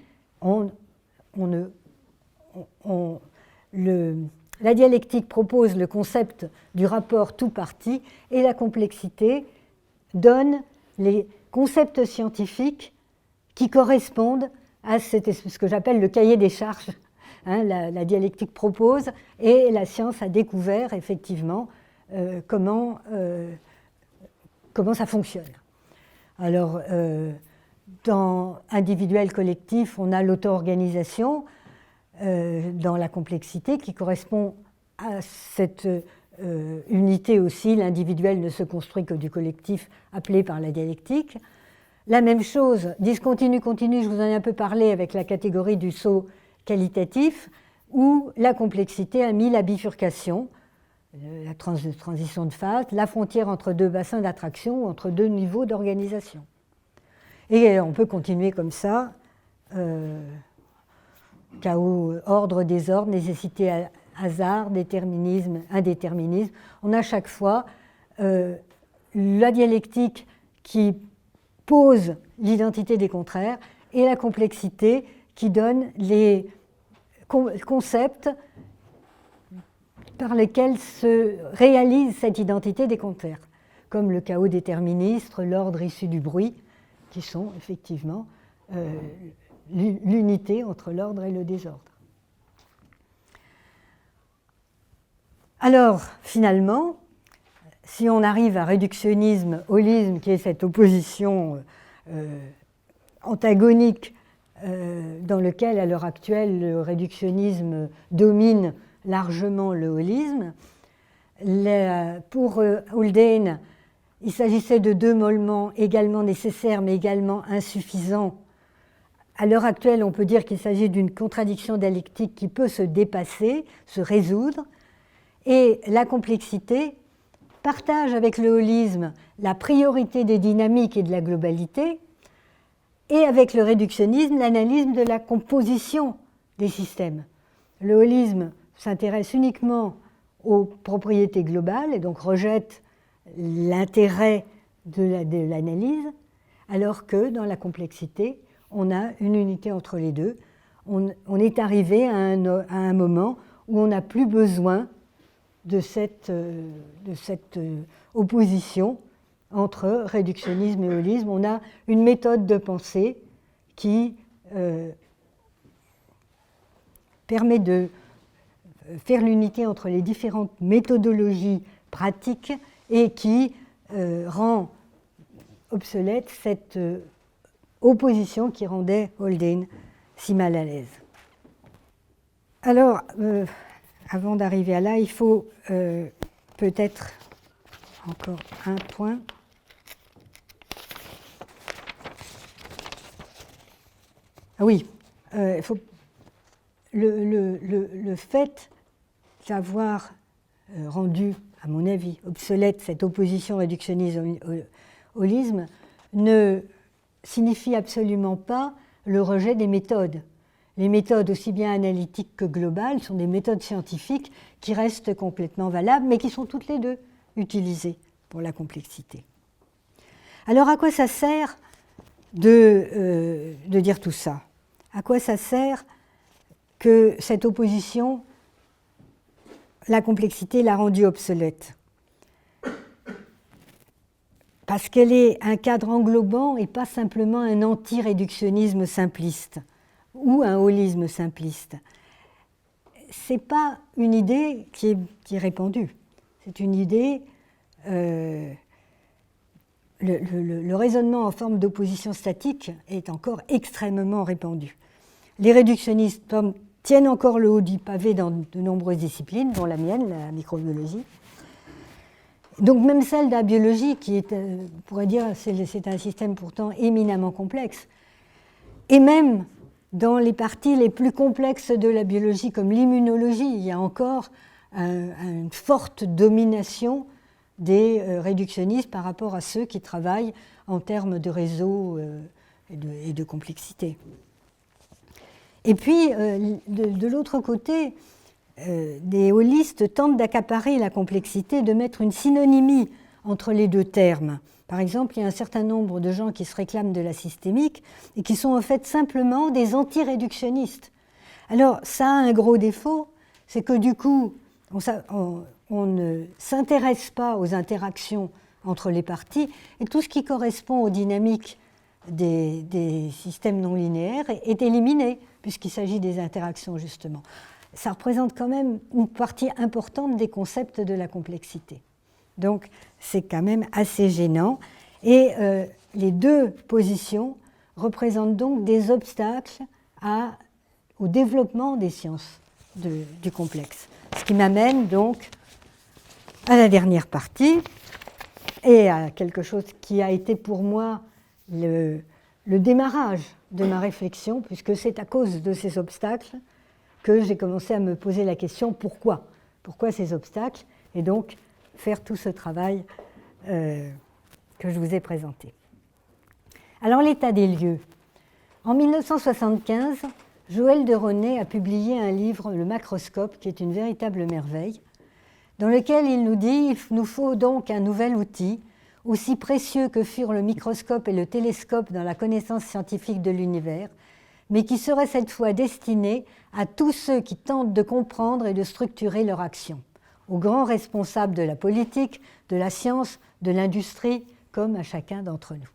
la dialectique propose le concept du rapport tout-partie et la complexité donne les concepts scientifiques qui correspondent à ce que j'appelle le cahier des charges. La dialectique propose et la science a découvert effectivement comment ça fonctionne. Alors, dans individuel collectif, on a l'auto-organisation dans la complexité qui correspond à cette unité aussi. L'individuel ne se construit que du collectif appelé par la dialectique. La même chose, discontinu-continu, je vous en ai un peu parlé avec la catégorie du saut qualitatif, où la complexité a mis la bifurcation, la transition de phase, la frontière entre deux bassins d'attraction, entre deux niveaux d'organisation. Et on peut continuer comme ça, chaos, ordre, désordre, nécessité, hasard, déterminisme, indéterminisme. On a chaque fois la dialectique qui pose l'identité des contraires et la complexité qui donne les concepts par lesquels se réalise cette identité des contraires, comme le chaos déterministe, l'ordre issu du bruit, qui sont effectivement l'unité entre l'ordre et le désordre. Alors, finalement, si on arrive à réductionnisme, holisme, qui est cette opposition antagonique dans lequel, à l'heure actuelle, le réductionnisme domine largement le holisme. Pour Haldane, il s'agissait de deux moments également nécessaires mais également insuffisants. À l'heure actuelle, on peut dire qu'il s'agit d'une contradiction dialectique qui peut se dépasser, se résoudre, et la complexité partage avec le holisme la priorité des dynamiques et de la globalité, et avec le réductionnisme, l'analyse de la composition des systèmes. Le holisme s'intéresse uniquement aux propriétés globales et donc rejette l'intérêt de l'analyse, alors que dans la complexité, on a une unité entre les deux. On est arrivé à un moment où on n'a plus besoin de cette opposition entre réductionnisme et holisme. On a une méthode de pensée qui permet de faire l'unité entre les différentes méthodologies pratiques et qui rend obsolète cette opposition qui rendait Haldane si mal à l'aise. Alors, avant d'arriver à là, il faut peut-être encore un point. Ah oui, faut le fait d'avoir rendu, à mon avis, obsolète cette opposition réductionnisme-holisme ne signifie absolument pas le rejet des méthodes. Les méthodes, aussi bien analytiques que globales, sont des méthodes scientifiques qui restent complètement valables, mais qui sont toutes les deux utilisées pour la complexité. Alors, à quoi ça sert de dire tout ça? À quoi ça sert que cette opposition, la complexité, l'a rendue obsolète? Parce qu'elle est un cadre englobant et pas simplement un anti-réductionnisme simpliste ou un holisme simpliste. Ce n'est pas une idée qui est répandue. C'est une idée... Le raisonnement en forme d'opposition statique est encore extrêmement répandu. Les réductionnistes tiennent encore le haut du pavé dans de nombreuses disciplines, dont la mienne, la microbiologie. Donc même celle de la biologie, qui est, on pourrait dire, c'est un système pourtant éminemment complexe. Et même dans les parties les plus complexes de la biologie, comme l'immunologie, il y a encore une forte domination des réductionnistes par rapport à ceux qui travaillent en termes de réseaux et de complexité. Et puis, de l'autre côté, des holistes tentent d'accaparer la complexité, de mettre une synonymie entre les deux termes. Par exemple, il y a un certain nombre de gens qui se réclament de la systémique et qui sont en fait simplement des anti-réductionnistes. Alors, ça a un gros défaut, c'est que du coup, on ne s'intéresse pas aux interactions entre les parties et tout ce qui correspond aux dynamiques des systèmes non linéaires est éliminé, puisqu'il s'agit des interactions, justement. Ça représente quand même une partie importante des concepts de la complexité. Donc, c'est quand même assez gênant. Et les deux positions représentent donc des obstacles au développement des sciences du complexe. Ce qui m'amène donc à la dernière partie et à quelque chose qui a été pour moi le démarrage de ma réflexion, puisque c'est à cause de ces obstacles que j'ai commencé à me poser la question pourquoi ? Pourquoi ces obstacles ? Et donc faire tout ce travail que je vous ai présenté. Alors l'état des lieux. En 1975, Joël de René a publié un livre, Le Macroscope, qui est une véritable merveille, dans lequel il nous dit « Il nous faut donc un nouvel outil, aussi précieux que furent le microscope et le télescope dans la connaissance scientifique de l'univers, mais qui serait cette fois destiné à tous ceux qui tentent de comprendre et de structurer leur action, aux grands responsables de la politique, de la science, de l'industrie, comme à chacun d'entre nous.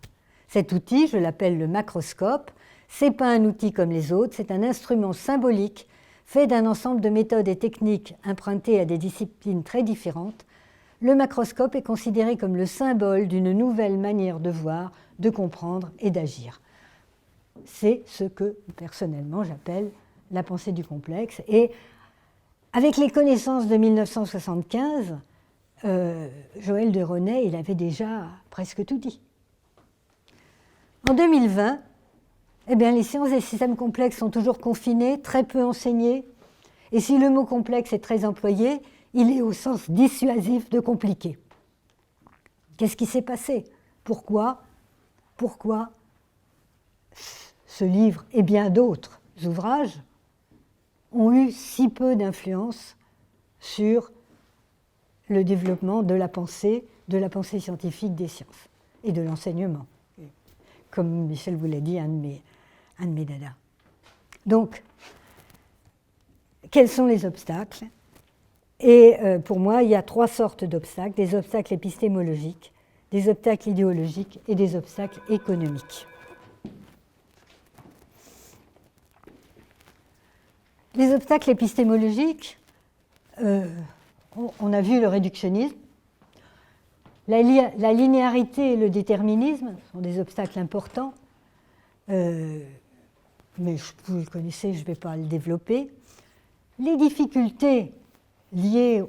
Cet outil, je l'appelle le macroscope, c'est pas un outil comme les autres, c'est un instrument symbolique fait d'un ensemble de méthodes et techniques empruntées à des disciplines très différentes. Le macroscope est considéré comme le symbole d'une nouvelle manière de voir, de comprendre et d'agir. C'est ce que, personnellement, j'appelle la pensée du complexe. Et avec les connaissances de 1975, Joël de René, il avait déjà presque tout dit. En 2020, eh bien, les sciences des systèmes complexes sont toujours confinées, très peu enseignées. Et si le mot complexe est très employé, il est au sens dissuasif de compliqué. Qu'est-ce qui s'est passé ? Pourquoi ce livre et bien d'autres ouvrages ont eu si peu d'influence sur le développement de la pensée scientifique des sciences et de l'enseignement, comme Michel vous l'a dit, un de mes dadas. Donc, quels sont les obstacles ? Et pour moi, il y a trois sortes d'obstacles, des obstacles épistémologiques, des obstacles idéologiques et des obstacles économiques. Les obstacles épistémologiques, on a vu le réductionnisme. La linéarité et le déterminisme sont des obstacles importants, mais vous le connaissez, je ne vais pas le développer. Les difficultés liées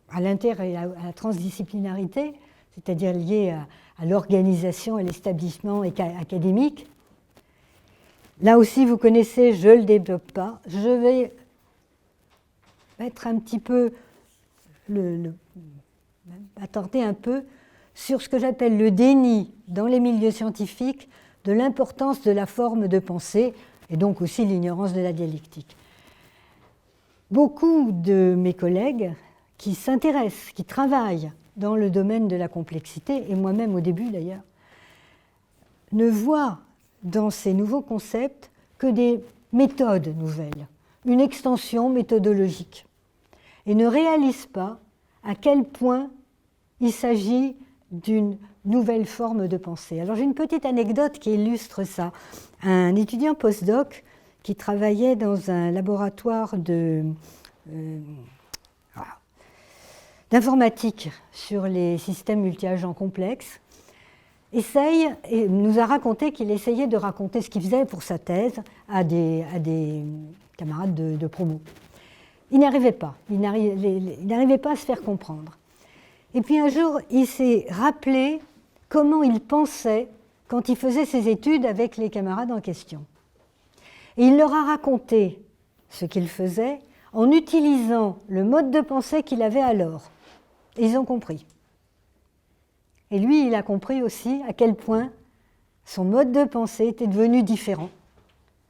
à l'inter et à la transdisciplinarité, c'est-à-dire liées à l'organisation et l'établissement académique. Là aussi, vous connaissez, je ne le développe pas. Je vais mettre un petit peu, attarder un peu sur ce que j'appelle le déni dans les milieux scientifiques de l'importance de la forme de pensée et donc aussi l'ignorance de la dialectique. Beaucoup de mes collègues qui s'intéressent, qui travaillent dans le domaine de la complexité, et moi-même au début d'ailleurs, ne voient dans ces nouveaux concepts que des méthodes nouvelles, une extension méthodologique, et ne réalisent pas à quel point il s'agit d'une nouvelle forme de pensée. Alors j'ai une petite anecdote qui illustre ça. Un étudiant postdoc qui travaillait dans un laboratoire d'informatique sur les systèmes multi-agents complexes nous a raconté qu'il essayait de raconter ce qu'il faisait pour sa thèse à des camarades de promo. Il n'arrivait pas. Il n'arrivait pas à se faire comprendre. Et puis un jour, il s'est rappelé comment il pensait quand il faisait ses études avec les camarades en question. Et il leur a raconté ce qu'il faisait en utilisant le mode de pensée qu'il avait alors. Et ils ont compris. Et lui, il a compris aussi à quel point son mode de pensée était devenu différent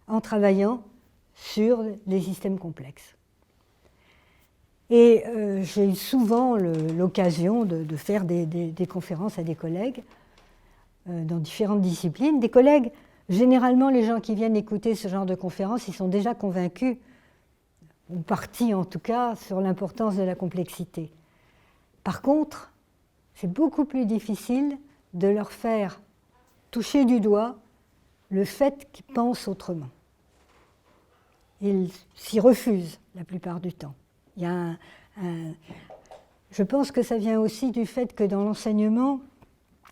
en travaillant sur les systèmes complexes. Et j'ai eu souvent l'occasion de faire des conférences à des collègues dans différentes disciplines. Des collègues, généralement les gens qui viennent écouter ce genre de conférences, ils sont déjà convaincus, ou partis en tout cas, sur l'importance de la complexité. Par contre, c'est beaucoup plus difficile de leur faire toucher du doigt le fait qu'ils pensent autrement. Ils s'y refusent la plupart du temps. Il y a je pense que ça vient aussi du fait que dans l'enseignement,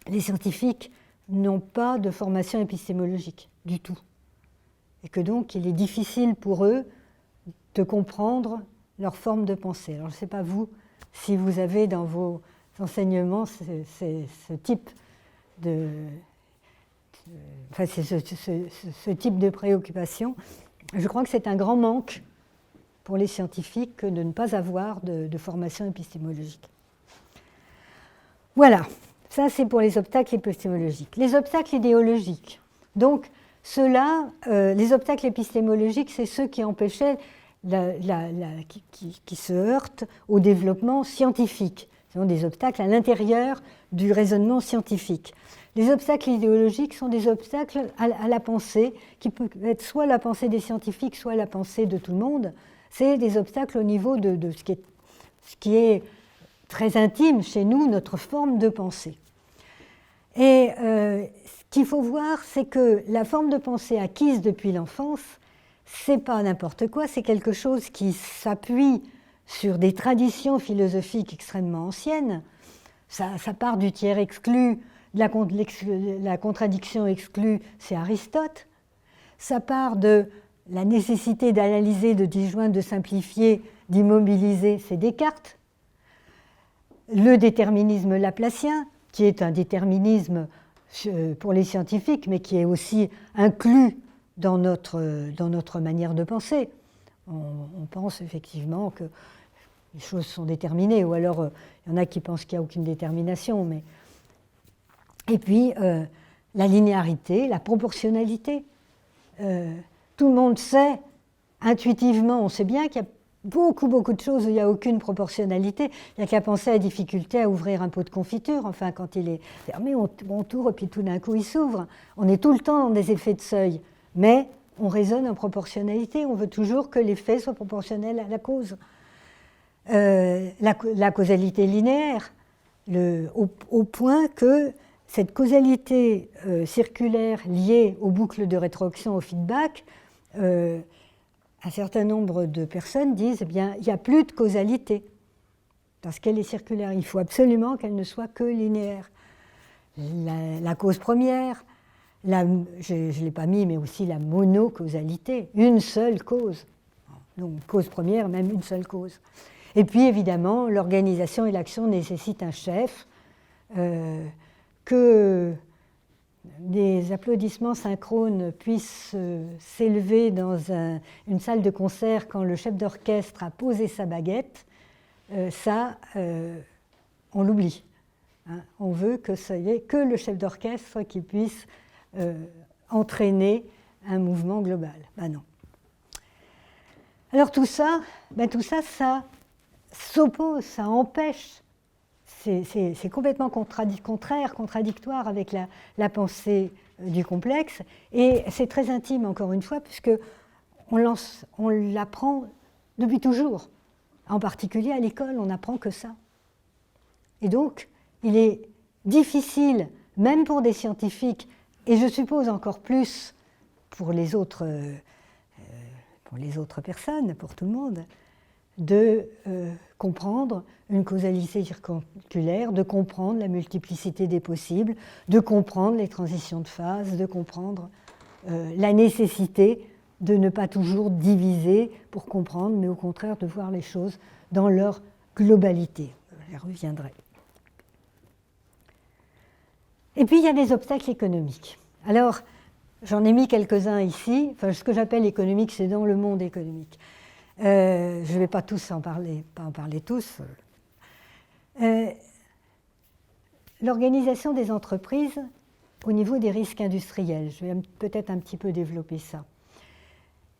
les scientifiques n'ont pas de formation épistémologique du tout. Et que donc il est difficile pour eux de comprendre leur forme de pensée. Alors je ne sais pas vous, si vous avez dans vos enseignements ce type de... Enfin, ce type de préoccupation. Je crois que c'est un grand manque pour les scientifiques que de ne pas avoir de formation épistémologique. Voilà, ça c'est pour les obstacles épistémologiques. Les obstacles idéologiques. Donc, ceux-là, les obstacles épistémologiques, c'est ceux qui empêchaient, qui se heurtent au développement scientifique. Ce sont des obstacles à l'intérieur du raisonnement scientifique. Les obstacles idéologiques sont des obstacles à la pensée, qui peut être soit la pensée des scientifiques, soit la pensée de tout le monde. C'est des obstacles au niveau de ce qui est très intime chez nous, notre forme de pensée. Et ce qu'il faut voir, c'est que la forme de pensée acquise depuis l'enfance, c'est pas n'importe quoi, c'est quelque chose qui s'appuie sur des traditions philosophiques extrêmement anciennes. Ça part du tiers exclu, la contradiction exclue, c'est Aristote. Ça part de la nécessité d'analyser, de disjoindre, de simplifier, d'immobiliser, c'est Descartes. Le déterminisme laplacien, qui est un déterminisme pour les scientifiques, mais qui est aussi inclus dans notre manière de penser. On pense effectivement que les choses sont déterminées, ou alors il y en a qui pensent qu'il n'y a aucune détermination. Et puis, la linéarité, la proportionnalité. Tout le monde sait, intuitivement, on sait bien qu'il y a beaucoup de choses où il n'y a aucune proportionnalité. Il n'y a qu'à penser à la difficulté à ouvrir un pot de confiture. Enfin, quand il est fermé, on tourne et puis tout d'un coup, il s'ouvre. On est tout le temps dans des effets de seuil. Mais on raisonne en proportionnalité. On veut toujours que l'effet soit proportionnel à la cause. La causalité linéaire, au point que cette causalité circulaire liée aux boucles de rétroaction, au feedback, un certain nombre de personnes disent eh bien, il n'y a plus de causalité, parce qu'elle est circulaire. Il faut absolument qu'elle ne soit que linéaire. La cause première, je ne l'ai pas mis, mais aussi la monocausalité, une seule cause. Donc, cause première, même une seule cause. Et puis, évidemment, l'organisation et l'action nécessitent un chef, que des applaudissements synchrones puissent s'élever dans une salle de concert quand le chef d'orchestre a posé sa baguette, on l'oublie. Hein. On veut que ce soit que le chef d'orchestre qui puisse entraîner un mouvement global. Ben non. Alors tout ça, ça s'oppose, ça empêche. C'est complètement contradictoire avec la pensée du complexe. Et c'est très intime, encore une fois, puisqu'on l'apprend depuis toujours. En particulier à l'école, on n'apprend que ça. Et donc, il est difficile, même pour des scientifiques, et je suppose encore plus pour les autres personnes, pour tout le monde, de comprendre une causalité circulaire, de comprendre la multiplicité des possibles, de comprendre les transitions de phase, de comprendre la nécessité de ne pas toujours diviser pour comprendre, mais au contraire de voir les choses dans leur globalité. J'y reviendrai. Et puis il y a des obstacles économiques. Alors, j'en ai mis quelques-uns ici. Enfin, ce que j'appelle économique, c'est dans le monde économique. Je ne vais pas en parler tous. L'organisation des entreprises au niveau des risques industriels. Je vais peut-être un petit peu développer ça.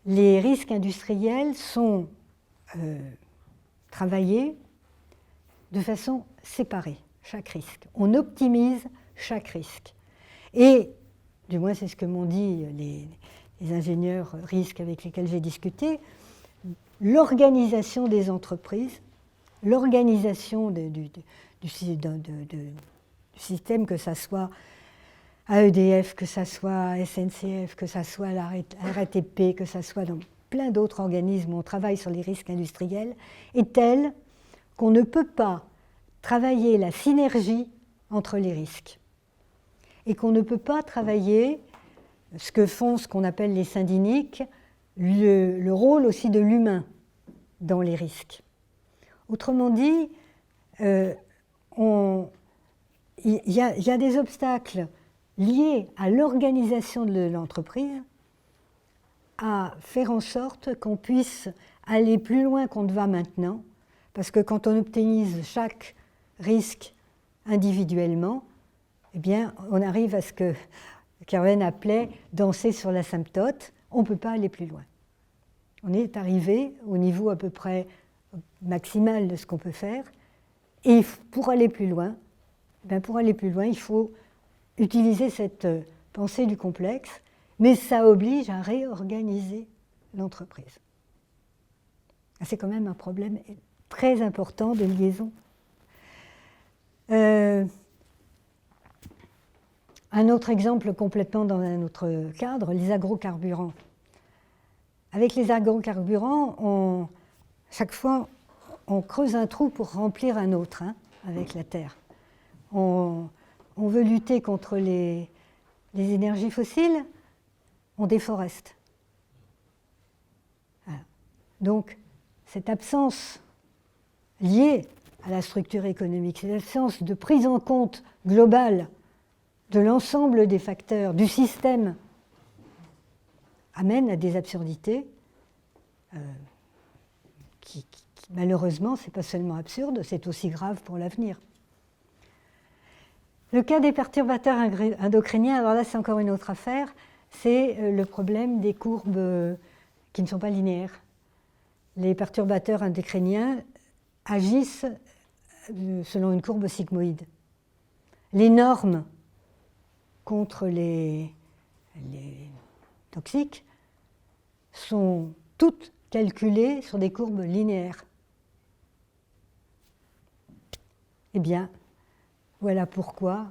Les risques industriels sont travaillés de façon séparée, chaque risque. On optimise chaque risque. Et, du moins c'est ce que m'ont dit les ingénieurs risques avec lesquels j'ai discuté, l'organisation des entreprises, l'organisation du système, que ça soit à EDF, que ça soit à SNCF, que ça soit à la RATP, que ça soit dans plein d'autres organismes où on travaille sur les risques industriels, est telle qu'on ne peut pas travailler la synergie entre les risques et qu'on ne peut pas travailler ce que font ce qu'on appelle les syndics, le rôle aussi de l'humain dans les risques. Autrement dit, il y a des obstacles liés à l'organisation de l'entreprise à faire en sorte qu'on puisse aller plus loin qu'on ne va maintenant, parce que quand on optimise chaque risque individuellement, eh bien, on arrive à ce que Kerven appelait danser sur l'asymptote, on ne peut pas aller plus loin. On est arrivé au niveau à peu près maximal de ce qu'on peut faire, et pour aller plus loin, il faut utiliser cette pensée du complexe, mais ça oblige à réorganiser l'entreprise. C'est quand même un problème très important de liaison. Un autre exemple complètement dans un autre cadre, les agrocarburants. Avec les agrocarburants, chaque fois, on creuse un trou pour remplir un autre, avec la terre. On veut lutter contre les énergies fossiles, on déforeste. Voilà. Donc, cette absence liée à la structure économique, cette absence de prise en compte globale de l'ensemble des facteurs du système amène à des absurdités qui malheureusement, ce n'est pas seulement absurde, c'est aussi grave pour l'avenir. Le cas des perturbateurs endocriniens, alors là c'est encore une autre affaire, c'est le problème des courbes qui ne sont pas linéaires. Les perturbateurs endocriniens agissent selon une courbe sigmoïde. Les normes contre les toxiques sont toutes calculées sur des courbes linéaires. Eh bien, voilà pourquoi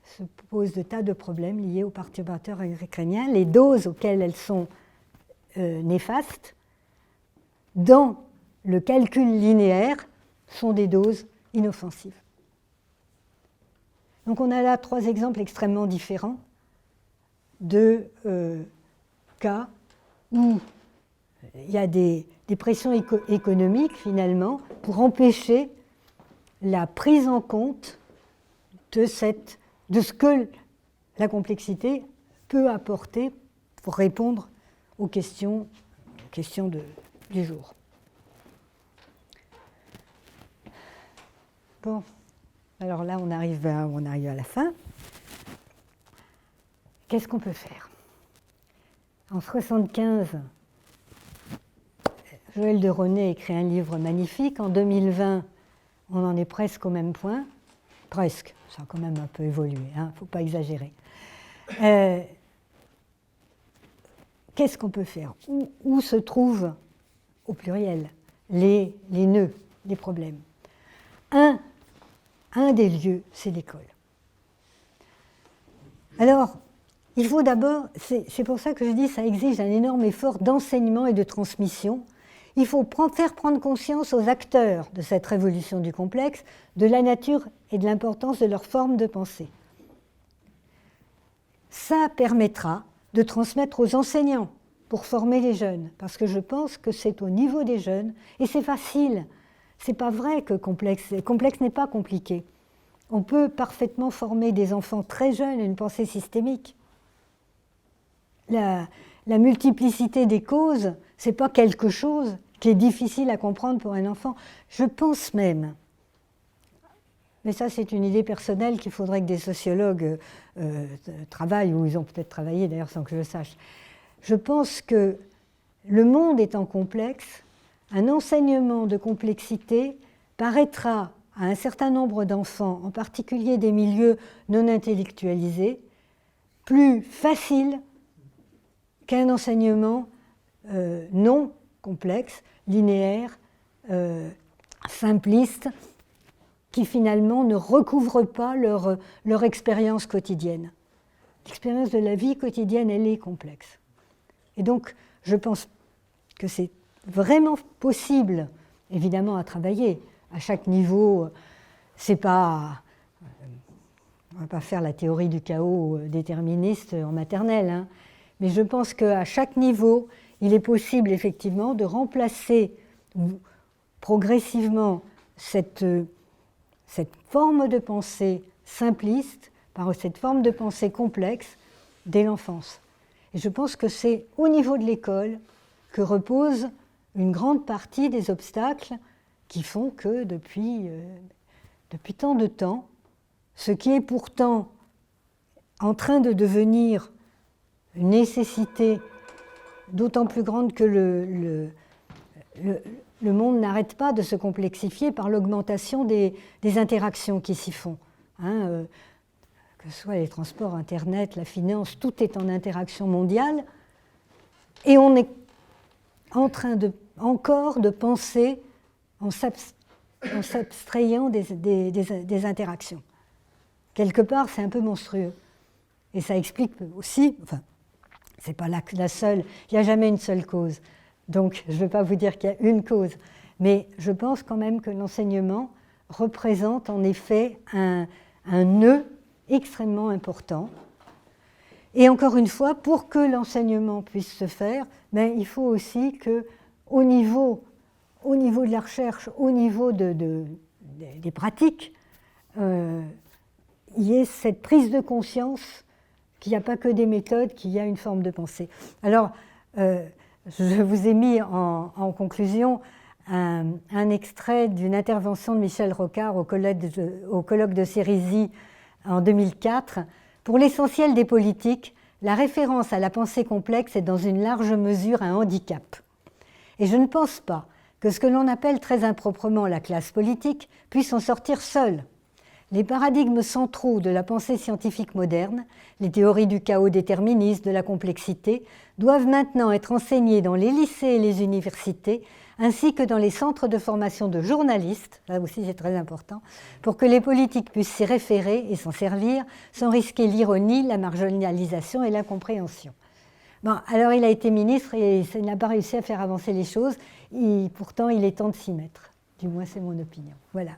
se posent de tas de problèmes liés aux perturbateurs endocriniens. Les doses auxquelles elles sont néfastes, dans le calcul linéaire, sont des doses inoffensives. Donc on a là 3 exemples extrêmement différents de cas où il y a des pressions économiques, finalement, pour empêcher la prise en compte de ce que la complexité peut apporter pour répondre aux questions du jour. Bon, alors là, on arrive à la fin. Qu'est-ce qu'on peut faire ? En 1975, Joël de René écrit un livre magnifique. En 2020, on en est presque au même point. Presque, ça a quand même un peu évolué, il ne faut pas exagérer. Qu'est-ce qu'on peut faire ? Où se trouvent, au pluriel, les nœuds, les problèmes ? Un des lieux, c'est l'école. Alors, il faut d'abord, c'est pour ça que je dis que ça exige un énorme effort d'enseignement et de transmission. Il faut faire prendre conscience aux acteurs de cette révolution du complexe de la nature et de l'importance de leur forme de pensée. Ça permettra de transmettre aux enseignants pour former les jeunes, parce que je pense que c'est au niveau des jeunes, et c'est facile. C'est pas vrai que complexe n'est pas compliqué. On peut parfaitement former des enfants très jeunes à une pensée systémique. La multiplicité des causes, c'est pas quelque chose qui est difficile à comprendre pour un enfant. Je pense même, mais ça c'est une idée personnelle qu'il faudrait que des sociologues travaillent, ou ils ont peut-être travaillé d'ailleurs sans que je le sache. Je pense que le monde étant complexe, un enseignement de complexité paraîtra à un certain nombre d'enfants, en particulier des milieux non intellectualisés, plus facile qu'un enseignement non complexe, linéaire, simpliste, qui finalement ne recouvrent pas leur expérience quotidienne. L'expérience de la vie quotidienne, elle est complexe. Et donc, je pense que c'est vraiment possible, évidemment, à travailler. À chaque niveau, c'est pas... On ne va pas faire la théorie du chaos déterministe en maternelle, hein, mais je pense qu'à chaque niveau, il est possible, effectivement, de remplacer progressivement cette forme de pensée simpliste par cette forme de pensée complexe dès l'enfance. Et je pense que c'est au niveau de l'école que repose une grande partie des obstacles qui font que depuis tant de temps, ce qui est pourtant en train de devenir une nécessité d'autant plus grande que le monde n'arrête pas de se complexifier par l'augmentation des interactions qui s'y font. Hein, que ce soit les transports, Internet, la finance, tout est en interaction mondiale. Et on est en train encore de penser en s'abstrayant des interactions. Quelque part, c'est un peu monstrueux. Et ça explique aussi, enfin, c'est pas la seule, il n'y a jamais une seule cause. Donc, je ne veux pas vous dire qu'il y a une cause, mais je pense quand même que l'enseignement représente en effet un nœud extrêmement important. Et encore une fois, pour que l'enseignement puisse se faire, ben, il faut aussi qu'au niveau de la recherche, au niveau des pratiques, il y ait cette prise de conscience qu'il n'y a pas que des méthodes, qu'il y a une forme de pensée. Alors, je vous ai mis en conclusion un extrait d'une intervention de Michel Rocard au colloque de Cérisy en 2004. Pour l'essentiel des politiques, la référence à la pensée complexe est dans une large mesure un handicap. Et je ne pense pas que ce que l'on appelle très improprement la classe politique puisse en sortir seule. Les paradigmes centraux de la pensée scientifique moderne, les théories du chaos déterministe, de la complexité, doivent maintenant être enseignés dans les lycées et les universités, ainsi que dans les centres de formation de journalistes, là aussi c'est très important, pour que les politiques puissent s'y référer et s'en servir sans risquer l'ironie, la marginalisation et l'incompréhension. Bon, alors il a été ministre et il n'a pas réussi à faire avancer les choses, pourtant il est temps de s'y mettre. Du moins c'est mon opinion. Voilà.